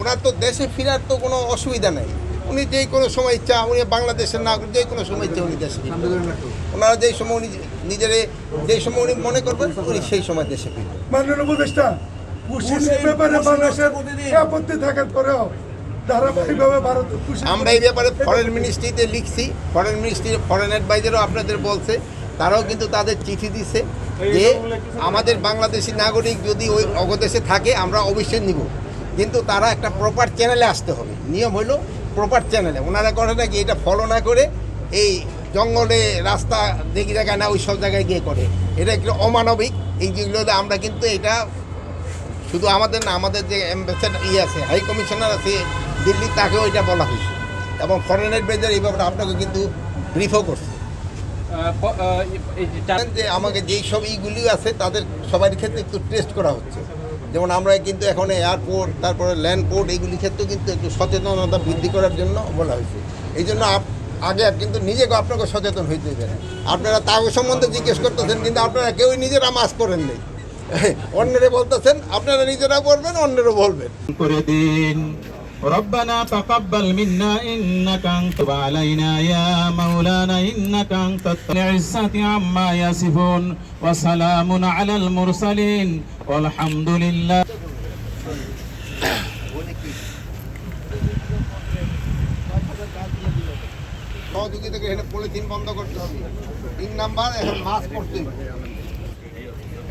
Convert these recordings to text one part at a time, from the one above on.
ওনার তো দেশে ফেরার তো কোনো অসুবিধা নেই। উনি যেই কোনো সময় ইচ্ছা, উনি বাংলাদেশের নাগরিক, যে কোনো সময় ইচ্ছা উনি দেশে ফিরবেন। ওনারা যেই সময় উনি নিজেরে যেই সময় উনি মনে করবেন উনি সেই সময় দেশে ফিরবেন। মাননীয় উপদেষ্টা, খুশির ব্যাপারে বাংলাদেশের আপত্তি থাকার পরেও ধারাবাহিকভাবে ভারত আমরা এই ব্যাপারে ফরেন মিনিস্ট্রিতে লিখছি, ফরেন মিনিস্ট্রি ফরেন অ্যাডভাইজারও আপনাদের বলছে, তারাও কিন্তু তাদের চিঠি দিচ্ছে যে আমাদের বাংলাদেশি নাগরিক যদি ওই অগদেশে থাকে আমরা অবশ্যই নিব, কিন্তু তারা একটা প্রপার চ্যানেলে আসতে হবে। নিয়ম হলো প্রপার চ্যানেলে। ওনারা করে নাকি এটা ফলো না করে এই জঙ্গলে রাস্তা দেখি জায়গায় না ওই সব জায়গায় গিয়ে করে, এটা একটু অমানবিক। এই যেগুলো আমরা কিন্তু এটা শুধু আমাদের না, আমাদের যে অ্যাম্বাসেডার আছে, হাই কমিশনার আছে দিল্লি, তাকেও এটা বলা হয়েছে এবং ফরেন অ্যাডভাইজার এই ব্যাপারে আপনাকে কিন্তু ব্রিফও করছে যে আমাকে যেই সব ইগুলি আছে তাদের সবার ক্ষেত্রে একটু টেস্ট করা হচ্ছে। যেমন আমরা কিন্তু এখন এয়ারপোর্ট, তারপরে ল্যান্ড পোর্ট, এইগুলি ক্ষেত্রেও কিন্তু একটু সচেতনতা বৃদ্ধি করার জন্য বলা হয়েছে। এই জন্য আগে কিন্তু নিজেকে আপনাকে সচেতন হইতে হবে। আপনারা তাগো সম্বন্ধে জিজ্ঞেস করতেছেন, কিন্তু আপনারা কেউই নিজেরা মাস্ক করেন নেই, অন্যরে বলতেছেন, আপনারা নিজেরা বলবেন, অন্যেরও বলবেন। করে দিন ربنا تقبل منا إنك أنت وتب علينا يا مولانا إنك أنت العزة عما يصفون وسلام على المرسلين والحمد لله সহযোগিতাকে এখানে পলিথিন বন্ধ করতে হবে। 3 নাম্বার, এখন মাস্ক পরতে হবে।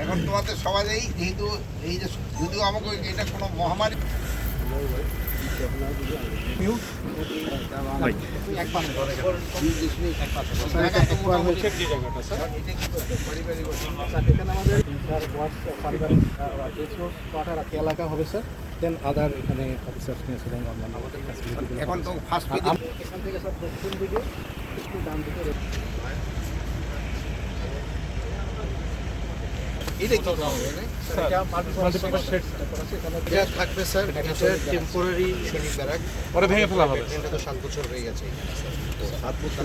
এখন তোমাদের সবাই যেহেতু এই যে যদিও আমাকে এটা কোনো মহামারী এলাকা হবে স্যার, দেন আদার এখানে অফিসার্স নিয়ে ছিলেন এখন তো ফার্স্ট পেজে এখান থেকে স্যার দক্ষিণ দিকে একটু ডান দিকে থাকবে স্যার, টেম্পোরারি সৈনিক ব্যারাক। ভেঙে ফেলা হবে। এটা তো 7 বছর হয়ে গেছে। 7 বছর